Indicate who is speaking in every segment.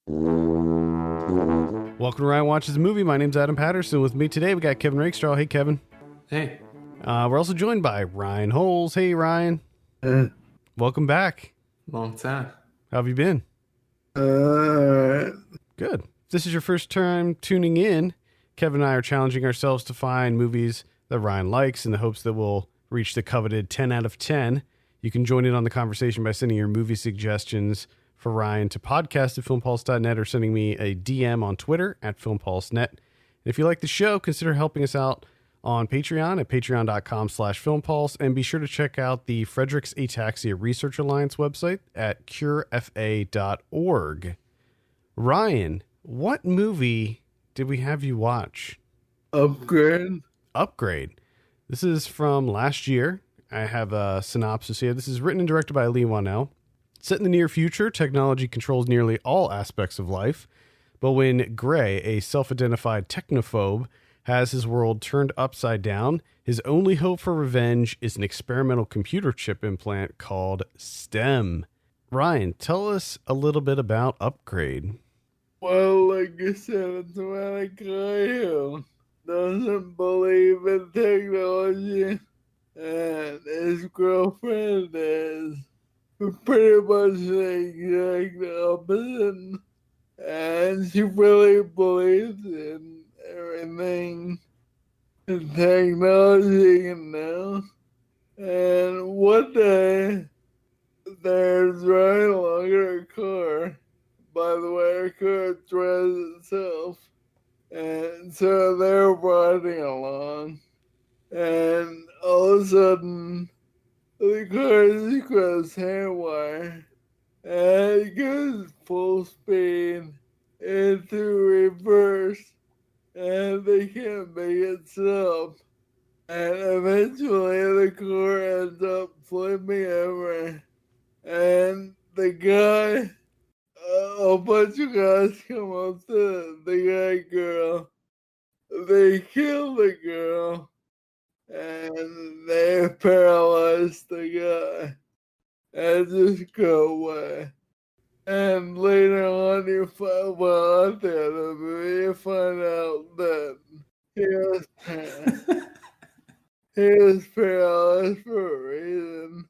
Speaker 1: Welcome to Ryan Watches a Movie. My name's Adam Patterson. With me today, we got Kevin Rakestraw. Hey, Kevin.
Speaker 2: Hey.
Speaker 1: We're also joined by Ryan Holes. Hey, Ryan.
Speaker 3: Uh,
Speaker 1: Welcome back.
Speaker 2: Long time.
Speaker 1: How have you been?
Speaker 3: uh,
Speaker 1: Good. If this is your first time tuning in, Kevin and I are challenging ourselves to find movies that Ryan likes in the hopes that we'll reach the coveted 10 out of 10. You can join in on the conversation by sending your movie suggestions for Ryan to podcast@filmpulse.net or sending me a DM on Twitter @filmpulsenet. And if you like the show, consider helping us out on Patreon at patreon.com/filmpulse. And be sure to check out the Frederick's Ataxia Research Alliance website at curefa.org. Ryan, what movie did we have you watch?
Speaker 3: Upgrade.
Speaker 1: Upgrade. This is from last year. I have a synopsis here. This is written and directed by Lee Wanell. Set in the near future, technology controls nearly all aspects of life. But when Gray, a self-identified technophobe, has his world turned upside down, his only hope for revenge is an experimental computer chip implant called STEM. Ryan, tell us a little bit about Upgrade.
Speaker 3: Well, like I said, it's about a guy who doesn't believe in technology, and his girlfriend is pretty much the exact opposite, and she really believes in everything the technology can do. And one day, there's right along in her car. By the way, her car drives itself. And so they're riding along. And all of a sudden, the car just goes haywire. And it goes full speed into reverse. And they can't make it stop. And eventually the car ends up flipping over. And the guy, a bunch of guys come up to the guy girl. They kill the girl. And they paralyze the guy. And just go away. And later on, you find, well, at the end of the movie, you find out that he was, he was paralyzed for a reason.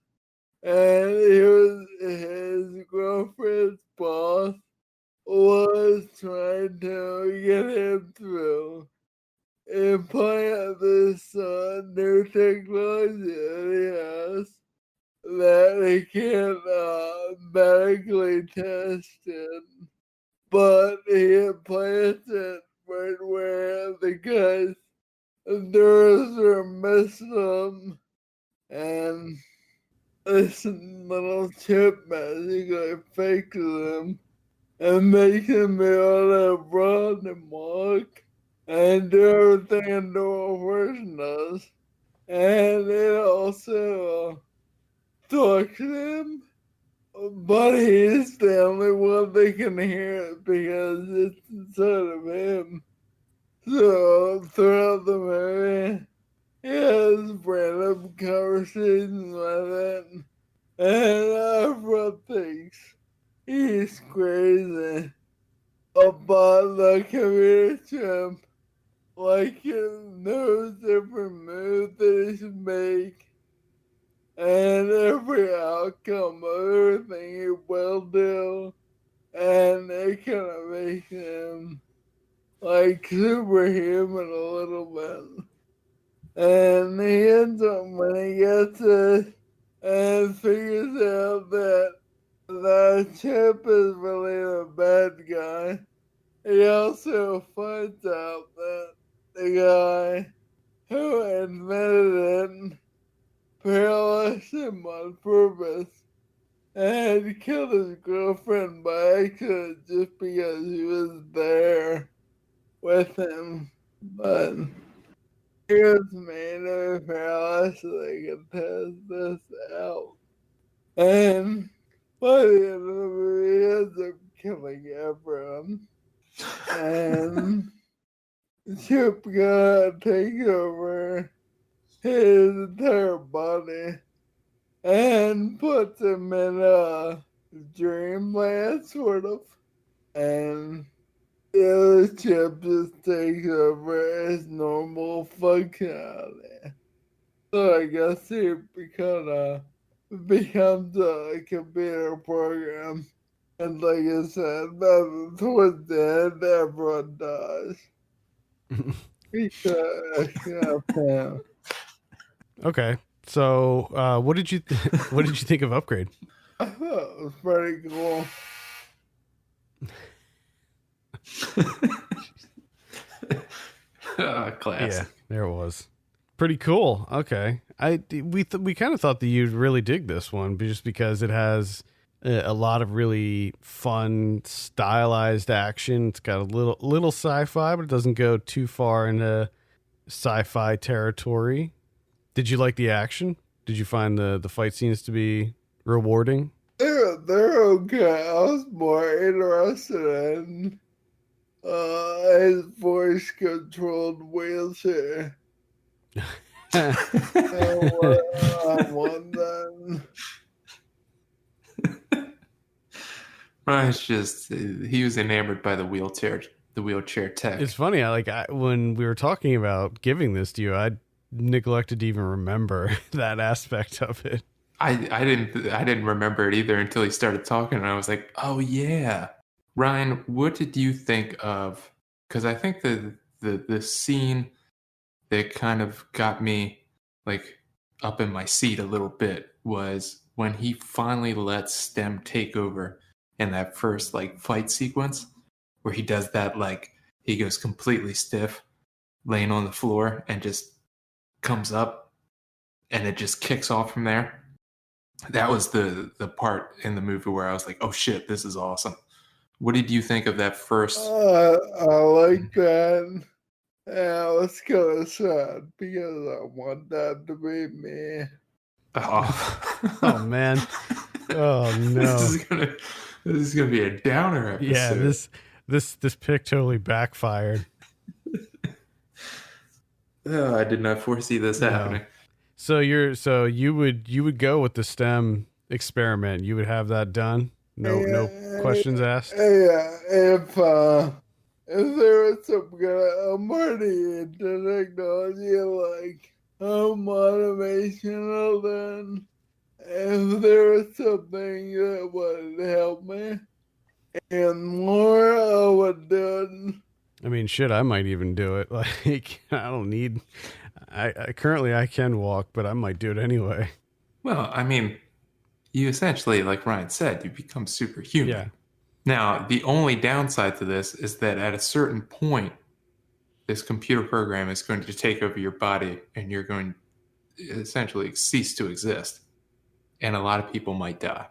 Speaker 3: And his girlfriend's boss was trying to get him through implant this new technology that he has that he can't medically test it, but he implants it right where the guy's nerves are messed up, and this little chip magically fakes him and makes him be able to run and walk and do everything a normal person does. And it also talks to him, but he's the only one that can hear it because it's inside of him. So throughout the movie, he has random conversations like that, and everyone thinks he's crazy about the computer chip. Like, he knows every move that he should make, and every outcome of everything he will do, and it kind of makes him like superhuman a little bit. And he ends up, when he gets it and figures out that the chip is really the bad guy, he also finds out that the guy who invented it paralyzed him on purpose and killed his girlfriend by accident just because he was there with him. But he was made of paralyzed so they could test this out. And by the end of the movie, he ends up killing everyone. And Chip God takes over his entire body and puts him in a dreamland, sort of. and the other chip just takes over its normal functionality. So I guess becomes a computer program. And like I said, towards the end, everyone dies. Yeah.
Speaker 1: Okay. So, what did you what did you think of Upgrade?
Speaker 3: I thought it was pretty cool.
Speaker 2: Classic.
Speaker 1: Yeah, there it was. Pretty cool. Okay. We kind of thought that you'd really dig this one just because it has a lot of really fun stylized action. It's got a little sci-fi, but it doesn't go too far into sci-fi territory. Did you like the action? Did you find the fight scenes to be rewarding?
Speaker 3: They're okay. I was more interested in his voice controlled wheelchair.
Speaker 2: It's just he was enamored by the wheelchair tech.
Speaker 1: It's funny. When we were talking about giving this to you, I neglected to even remember that aspect of it.
Speaker 2: I didn't remember it either until he started talking, and I was like, oh yeah. Ryan, what did you think of? Because I think the scene that kind of got me like up in my seat a little bit was when he finally lets Stem take over in that first like fight sequence where he does that, like he goes completely stiff, laying on the floor, and just comes up, and it just kicks off from there. That was the part in the movie where I was like, oh shit, this is awesome. What did you think of that first?
Speaker 3: I like that. Yeah, I was kind of sad because I want that to be me.
Speaker 2: Oh,
Speaker 1: oh man. Oh no.
Speaker 2: This is gonna be a downer episode.
Speaker 1: Yeah, this pick totally backfired.
Speaker 2: Oh, I did not foresee this happening.
Speaker 1: So you would go with the STEM experiment. You would have that done. No questions asked.
Speaker 3: Yeah, if there was some kind of money into technology like home automation, then if there was something that would help me and more, I would do it.
Speaker 1: I mean, shit, I might even do it. Like, I don't need. I currently I can walk, but I might do it anyway.
Speaker 2: Well, I mean, you essentially, like Ryan said, you become superhuman.
Speaker 1: Yeah.
Speaker 2: Now, the only downside to this is that at a certain point, this computer program is going to take over your body, and you're going to essentially cease to exist, and a lot of people might die.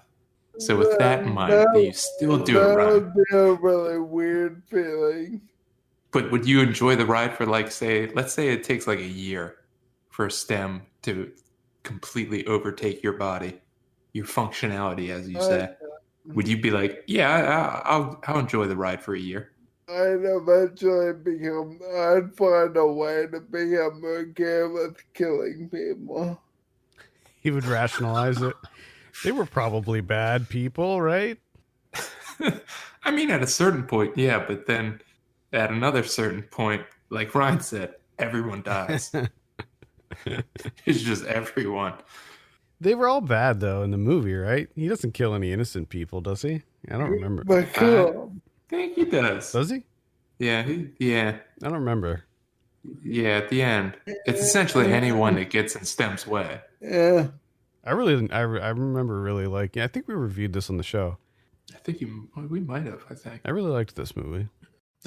Speaker 2: So, with that in mind, do you still do it, Ryan?
Speaker 3: That would be a really weird feeling.
Speaker 2: But would you enjoy the ride for, like, let's say it takes like a year for STEM to completely overtake your body, your functionality, as you say? Would you be like, yeah, I'll enjoy the ride for a year?
Speaker 3: I'd find a way to become okay with killing people.
Speaker 1: He would rationalize it. They were probably bad people, right?
Speaker 2: I mean, at a certain point, yeah, but then at another certain point, like Ryan said, everyone dies. It's just everyone.
Speaker 1: They were all bad, though, in the movie, right? He doesn't kill any innocent people, does he? I don't remember.
Speaker 3: But
Speaker 2: I think he does.
Speaker 1: Does he?
Speaker 2: Yeah, yeah.
Speaker 1: I don't remember.
Speaker 2: Yeah, at the end. It's essentially anyone that gets in STEM's way.
Speaker 3: Yeah.
Speaker 1: I remember really liking. I think we reviewed this on the show.
Speaker 2: I think we might have, I think.
Speaker 1: I really liked this movie.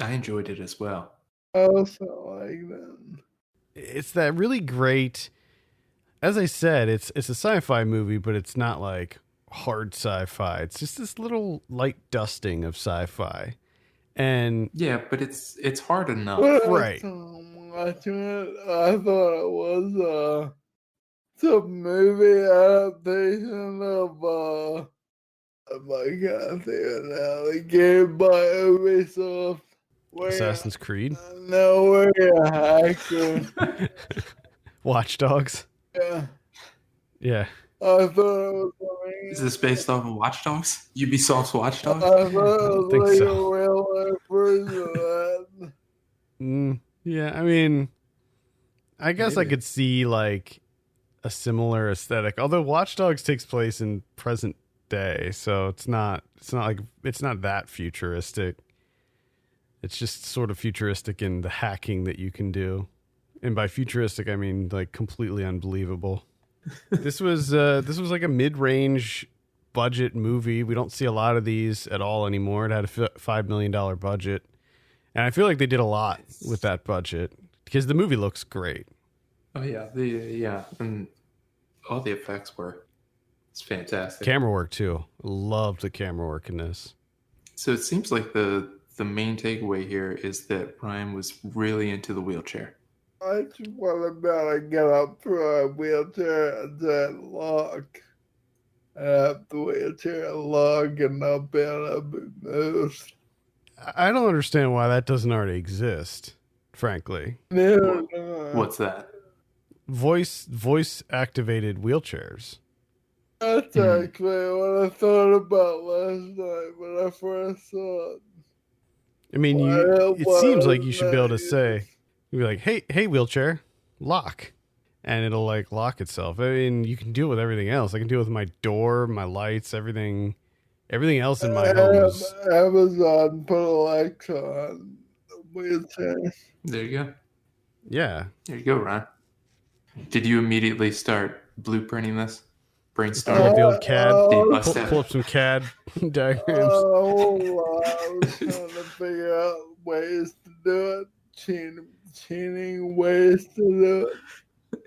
Speaker 2: I enjoyed it as well.
Speaker 3: I also like them.
Speaker 1: It's that really great. As I said, it's a sci-fi movie, but it's not like hard sci-fi. It's just this little light dusting of sci-fi, and
Speaker 2: yeah, but it's hard enough,
Speaker 1: right?
Speaker 3: Watching it, I thought it was some movie adaptation of oh my god, the game by Ubisoft.
Speaker 1: Assassin's Creed.
Speaker 3: No, we're a hacker.
Speaker 1: Watch Dogs.
Speaker 3: Yeah.
Speaker 1: Yeah.
Speaker 3: I thought it was
Speaker 2: Is this based off of Watch Dogs? Ubisoft's Watch Dogs?
Speaker 3: I thought it was like
Speaker 1: so.
Speaker 3: a real
Speaker 1: Yeah, I mean, I guess I
Speaker 2: Maybe.
Speaker 1: could see like a similar aesthetic. Although Watch Dogs takes place in present day, so it's not that futuristic. It's just sort of futuristic in the hacking that you can do. And by futuristic I mean like completely unbelievable. This was like a mid-range budget movie. We don't see a lot of these at all anymore. It had a $5 million budget. And I feel like they did a lot with that budget because the movie looks great.
Speaker 2: Oh yeah, and all the effects were. It's fantastic.
Speaker 1: Camera work too. Love the camera work in this.
Speaker 2: So it seems like the main takeaway here is that Ryan was really into the wheelchair.
Speaker 3: I just want to be able to get up for a wheelchair and then lock. Have the wheelchair lock and not be able to be moved.
Speaker 1: I don't understand why that doesn't already exist, frankly.
Speaker 3: No,
Speaker 2: What's that?
Speaker 1: Voice activated wheelchairs.
Speaker 3: That's actually what I thought about last night when I first saw it.
Speaker 1: I mean, it seems like you should be able to say, you'd be like, hey, wheelchair, lock. And it'll like lock itself. I mean, you can deal with everything else. I can deal with my door, my lights, everything else in my home is...
Speaker 3: Amazon put Alexa on the wheelchair.
Speaker 2: There you go.
Speaker 1: Yeah.
Speaker 2: There you go, Ryan. Did you immediately start blueprinting this?
Speaker 1: Start with
Speaker 2: Brainstorming?
Speaker 1: the old CAD.
Speaker 2: Step.
Speaker 1: Pull up some CAD diagrams.
Speaker 3: I was trying to figure out ways to do it. Cheating ways to do it.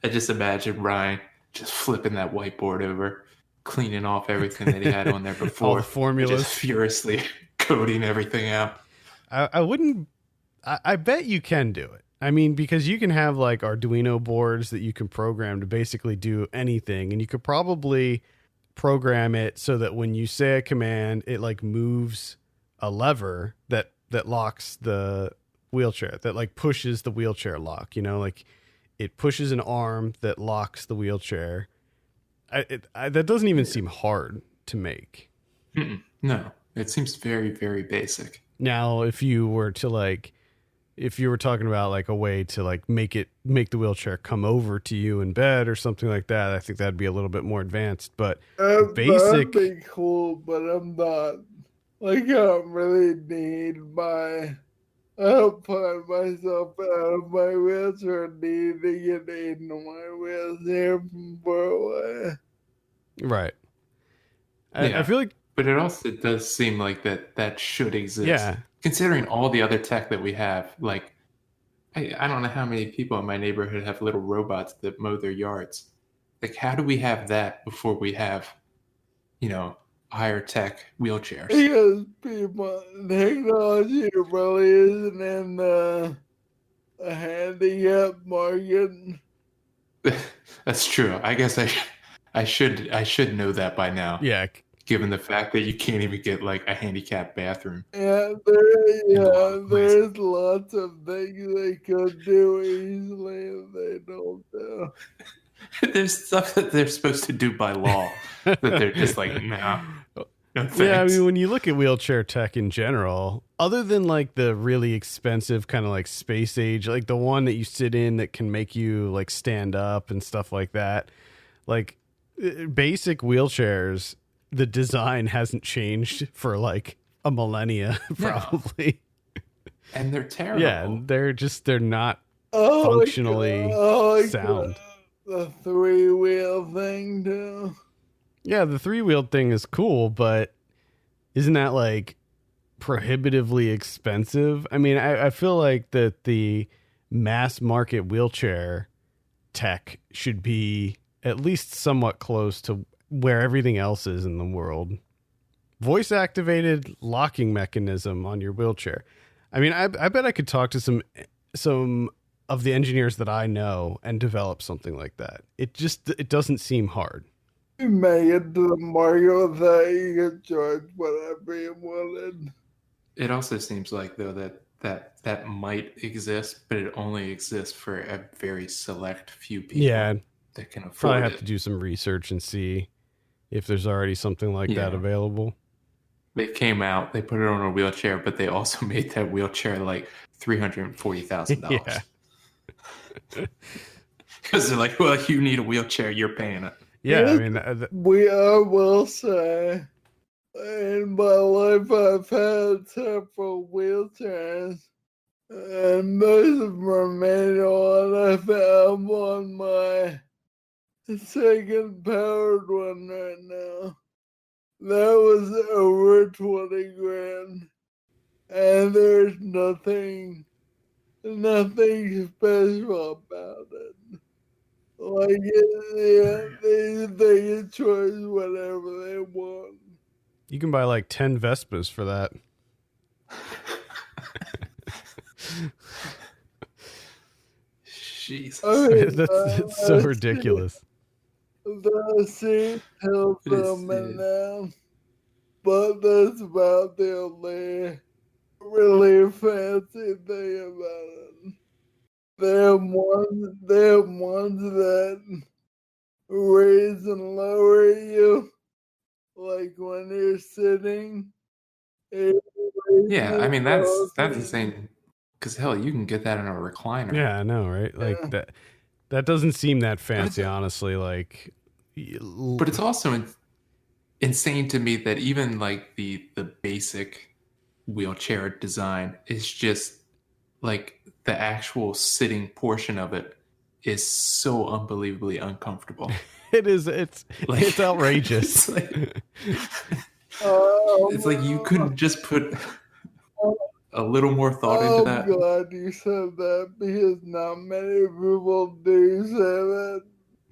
Speaker 2: I just imagine Ryan just flipping that whiteboard over, cleaning off everything that he had on there before.
Speaker 1: All the formulas.
Speaker 2: Just furiously coding everything out.
Speaker 1: I wouldn't... I bet you can do it. I mean, because you can have like Arduino boards that you can program to basically do anything. And you could probably program it so that when you say a command, it like moves a lever that locks the wheelchair, that like pushes the wheelchair lock, you know, like it pushes an arm that locks the wheelchair. That doesn't even seem hard to make.
Speaker 2: No, it seems very, very basic.
Speaker 1: Now, if you were talking about like a way to like make the wheelchair come over to you in bed or something like that, I think that'd be a little bit more advanced. But basic,
Speaker 3: that'd be cool. But I'm not like I don't really need I don't find myself out of my wheelchair needing to get into my wheelchair from far away.
Speaker 1: Right.
Speaker 2: Yeah.
Speaker 1: I feel like,
Speaker 2: but it does seem like that should exist.
Speaker 1: Yeah.
Speaker 2: Considering all the other tech that we have, like, I don't know how many people in my neighborhood have little robots that mow their yards. Like, how do we have that before we have, higher tech wheelchairs?
Speaker 3: Because technology really isn't in the handicap market.
Speaker 2: That's true. I guess I should know that by now.
Speaker 1: Yeah.
Speaker 2: Given the fact that you can't even get like a handicapped bathroom.
Speaker 3: Yeah, there's lots of things they could do easily and they don't do.
Speaker 2: There's stuff that they're supposed to do by law that they're just like, no thanks.
Speaker 1: Yeah, I mean, when you look at wheelchair tech in general, other than like the really expensive kind of like space age, like the one that you sit in that can make you like stand up and stuff like that, like basic wheelchairs, the design hasn't changed for like a millennia, probably.
Speaker 2: And they're terrible.
Speaker 1: Yeah, they're not functionally sound.
Speaker 3: The 3-wheel thing too.
Speaker 1: Yeah, the 3-wheeled thing is cool, but isn't that like prohibitively expensive? I mean, I feel like that the mass market wheelchair tech should be at least somewhat close to where everything else is in the world. Voice activated locking mechanism on your wheelchair. I mean, I bet I could talk to some of the engineers that I know and develop something like that. It doesn't seem hard.
Speaker 3: You make it to the market with that, you could charge whatever you wanted.
Speaker 2: It also seems like though that might exist, but it only exists for a very select few people.
Speaker 1: Yeah,
Speaker 2: that can afford
Speaker 1: probably have
Speaker 2: it.
Speaker 1: to do some research and see if there's already something like that available.
Speaker 2: They came out, they put it on a wheelchair, but they also made that wheelchair like $340,000.
Speaker 1: Yeah.
Speaker 2: Because they're like, well, you need a wheelchair, you're paying it.
Speaker 1: Yeah, I mean,
Speaker 3: I will say, in my life, I've had several wheelchairs, and most of them are manual, and I found on my second powered one right now. That was over 20 grand, and there's nothing special about it. Like, yeah, they can choose whatever they want.
Speaker 1: you can buy like 10 Vespas for that.
Speaker 2: Jesus.
Speaker 3: I mean,
Speaker 1: That's so ridiculous.
Speaker 3: The seat helps them and now, but that's about the only really fancy thing about it. There are ones that raise and lower you, like when you're sitting.
Speaker 2: Yeah, I mean, that's insane. Because, hell, you can get that in a recliner.
Speaker 1: Yeah, I know, right? Like that doesn't seem that fancy, honestly. Like,
Speaker 2: but it's also insane to me that even like the basic wheelchair design is just like the actual sitting portion of it is so unbelievably uncomfortable.
Speaker 1: It is. It's outrageous.
Speaker 2: It's like you couldn't just put a little more thought into that.
Speaker 3: I'm glad you said that because not many people do say that.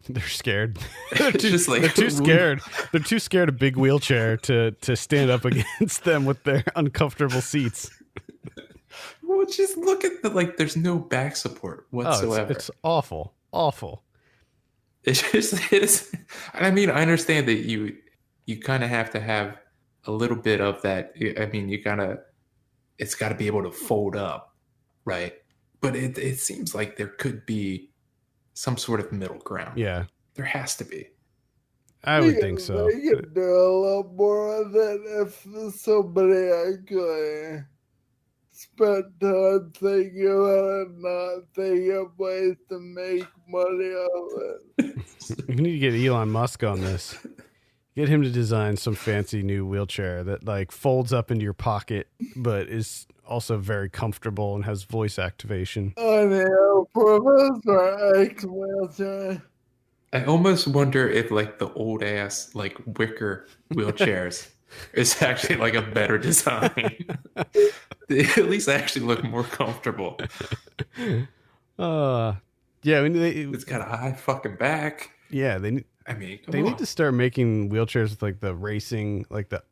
Speaker 1: They're scared.
Speaker 2: They're too
Speaker 1: scared. They're too scared of big wheelchair to stand up against them with their uncomfortable seats.
Speaker 2: Well, just look at there's no back support whatsoever.
Speaker 1: It's awful. Awful.
Speaker 2: It is. I mean, I understand that you kind of have to have a little bit of that. I mean, it's got to be able to fold up, right? But it seems like there could be some sort of middle ground.
Speaker 1: Yeah.
Speaker 2: There has to be.
Speaker 1: I would think so.
Speaker 3: You could do a lot more of that if somebody actually spent time thinking about it, not thinking of ways to make money off it.
Speaker 1: We need to get Elon Musk on this. Get him to design some fancy new wheelchair that like folds up into your pocket, but is also very comfortable and has voice activation.
Speaker 3: I know, Professor X wheelchair.
Speaker 2: I almost wonder if like the old ass like wicker wheelchairs is actually like a better design. They at least actually look more comfortable.
Speaker 1: Yeah, I mean,
Speaker 2: it's got a high fucking back.
Speaker 1: Yeah, they need to start making wheelchairs with like the racing, like the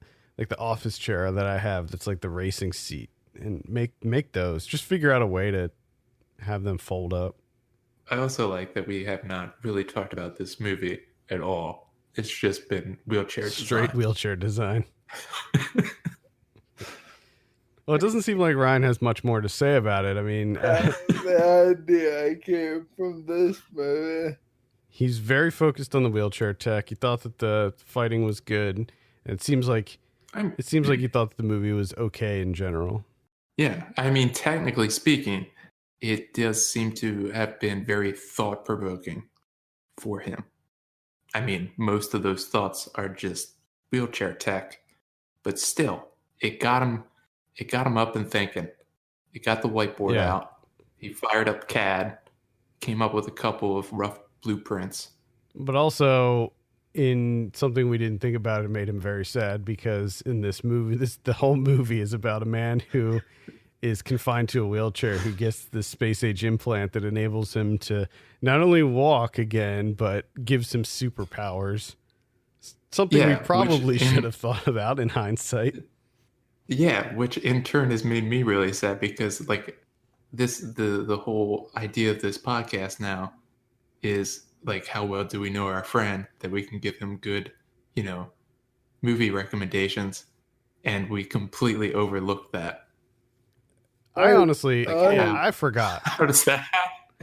Speaker 1: office chair that I have. That's like the racing seat, and make those. Just figure out a way to have them fold up.
Speaker 2: I also like that we have not really talked about this movie at all. It's just been
Speaker 1: straight wheelchair design. Well, it doesn't seem like Ryan has much more to say about it. I mean,
Speaker 3: the idea came from this movie.
Speaker 1: He's very focused on the wheelchair tech. He thought that the fighting was good, and it seems like he thought that the movie was okay in general.
Speaker 2: Yeah, I mean, technically speaking, it does seem to have been very thought-provoking for him. I mean, most of those thoughts are just wheelchair tech, but still, it got him up and thinking. It got the whiteboard out. He fired up CAD, came up with a couple of rough blueprints.
Speaker 1: But also, in something we didn't think about, it made him very sad because in this movie, the whole movie is about a man who is confined to a wheelchair who gets this space age implant that enables him to not only walk again, but gives him superpowers. Something we probably should have thought about in hindsight.
Speaker 2: Yeah, which in turn has made me really sad because like the whole idea of this podcast now is like, how well do we know our friend that we can give him good, movie recommendations, and we completely overlooked that.
Speaker 1: I honestly, I forgot.
Speaker 2: How does that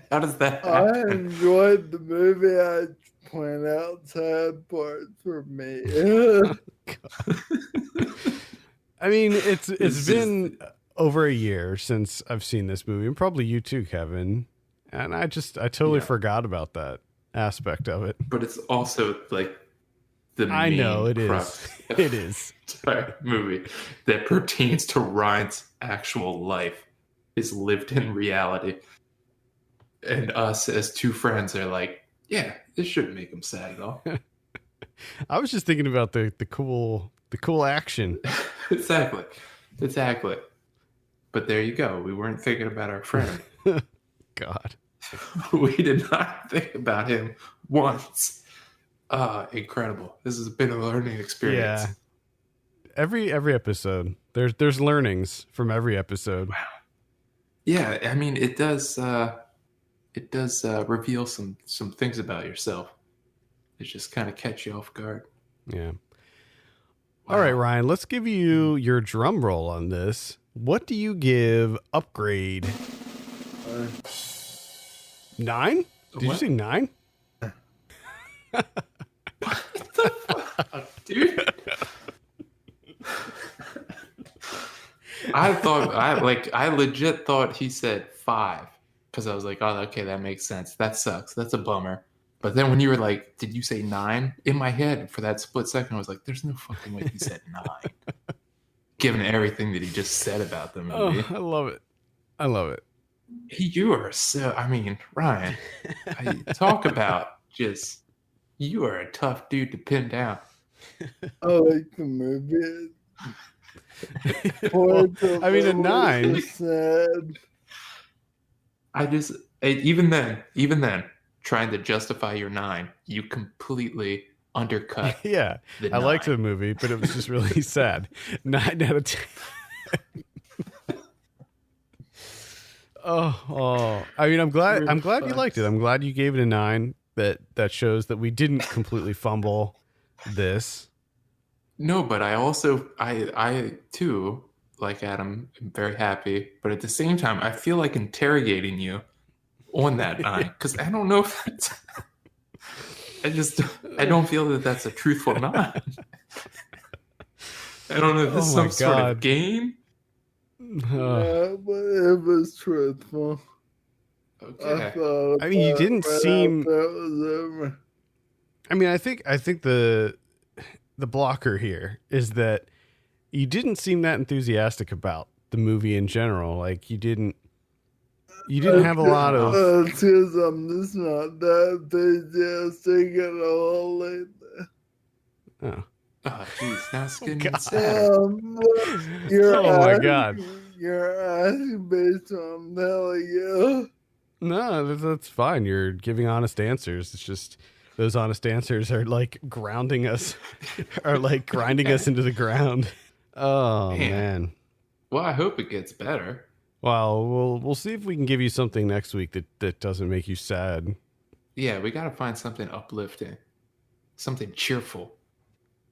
Speaker 2: happen?
Speaker 3: I enjoyed the movie. I point out sad parts for me.
Speaker 1: I mean, it's
Speaker 2: It's
Speaker 1: been over a year since I've seen this movie, and probably you too, Kevin. And I totally
Speaker 2: Yeah.
Speaker 1: forgot about that aspect of it.
Speaker 2: But it's also like the
Speaker 1: I
Speaker 2: main
Speaker 1: know it
Speaker 2: crux
Speaker 1: is.
Speaker 2: of
Speaker 1: It is.
Speaker 2: the entire movie that pertains to Ryan's actual life is lived in reality. And us as two friends are like, yeah, this shouldn't make him sad at all.
Speaker 1: I was just thinking about the cool action.
Speaker 2: Exactly. But there you go. We weren't thinking about our friend.
Speaker 1: God.
Speaker 2: We did not think about him once. Incredible. This has been a learning experience.
Speaker 1: Yeah. Every episode, there's learnings from every episode.
Speaker 2: Wow. Yeah, I mean, it does reveal some things about yourself. It just kind of catch you off guard.
Speaker 1: Yeah.
Speaker 2: Wow.
Speaker 1: All right, Ryan, let's give you your drum roll on this. What do you give Upgrade? 9? Did you
Speaker 2: What?
Speaker 1: say 9?
Speaker 2: What the fuck, dude? I legit thought he said 5 because I was like, oh, okay, that makes sense. That sucks. That's a bummer. But then when you were like, did you say 9? In my head, for that split second, I was like, there's no fucking way he said 9. Given everything that he just said about the movie.
Speaker 1: Oh, I love it. I love it.
Speaker 2: You are so, I mean, Ryan, talk about just, you are a tough dude to pin down.
Speaker 3: I like the movie.
Speaker 1: Well, I mean, a 9.
Speaker 3: Sad.
Speaker 2: Even then, trying to justify your 9, you completely undercut.
Speaker 1: Yeah,
Speaker 2: the
Speaker 1: I liked
Speaker 2: 9.
Speaker 1: the movie, but it was just really sad. 9 out of 10. Oh, I mean, I'm glad you liked it. I'm glad you gave it a 9. That shows that we didn't completely fumble this.
Speaker 2: No, but I too, like Adam, am very happy. But at the same time, I feel like interrogating you on that 9 because I don't know if that's. I don't feel that that's a truthful 9. I don't know if this is some sort of game.
Speaker 3: Yeah, but it was truthful.
Speaker 2: Okay.
Speaker 1: I mean, you didn't seem. I mean, I think the blocker here is that you didn't seem that enthusiastic about the movie in general. Like you didn't have a lot of.
Speaker 3: Because I'm just not that enthusiastic at all lately.
Speaker 1: Oh.
Speaker 2: Oh, jeez, now it's getting
Speaker 1: God.
Speaker 2: sadder.
Speaker 1: My God.
Speaker 3: You're asking based on telling you.
Speaker 1: No, that's fine. You're giving honest answers. It's just those honest answers are like grinding us into the ground. Oh man.
Speaker 2: Well, I hope it gets better.
Speaker 1: Well, we'll see if we can give you something next week that doesn't make you sad.
Speaker 2: Yeah, we got to find something uplifting, something cheerful.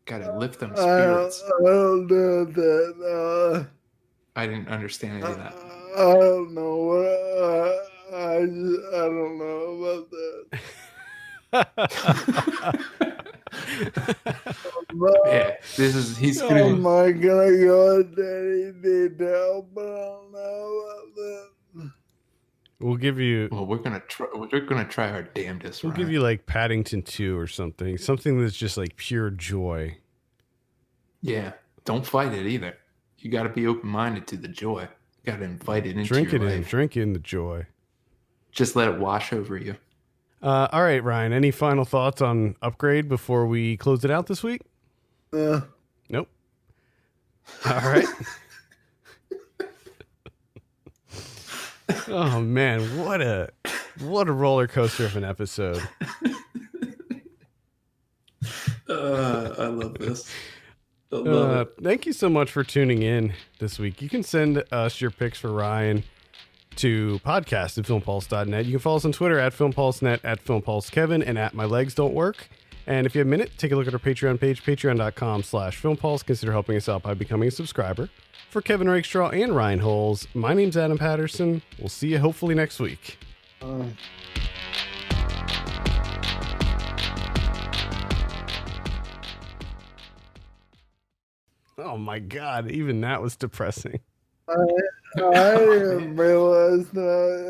Speaker 2: Got to lift them spirits.
Speaker 3: I don't know that.
Speaker 2: I didn't understand any of that.
Speaker 3: I don't know what. I don't know about that.
Speaker 2: Yeah, he's
Speaker 3: I'm
Speaker 2: gonna.
Speaker 3: not gonna go into any detail, but I don't know about that.
Speaker 1: We'll give you.
Speaker 2: Well, we're gonna try our damnedest.
Speaker 1: We'll
Speaker 2: Ryan.
Speaker 1: give you like Paddington 2 or something that's just like pure joy.
Speaker 2: Yeah, don't fight it either. You got to be open-minded to the joy. You got to invite it into
Speaker 1: Drink
Speaker 2: your
Speaker 1: it in.
Speaker 2: life.
Speaker 1: Drink in the joy.
Speaker 2: Just let it wash over you.
Speaker 1: All right, Ryan. Any final thoughts on Upgrade before we close it out this week? Nope. All right. Oh man, what a roller coaster of an episode.
Speaker 2: I love this. I love it.
Speaker 1: Thank you so much for tuning in this week. You can send us your picks for Ryan to podcast@filmpulse.net. You can follow us on Twitter @filmpulsenet, @filmpulsekevin, and @mylegsdon'twork. And if you have a minute, take a look at our Patreon page, patreon.com/filmpulse. Consider helping us out by becoming a subscriber. For Kevin Rakestraw and Ryan Holes, my name's Adam Patterson. We'll see you hopefully next week. Oh my God! Even that was depressing.
Speaker 3: I didn't realize that.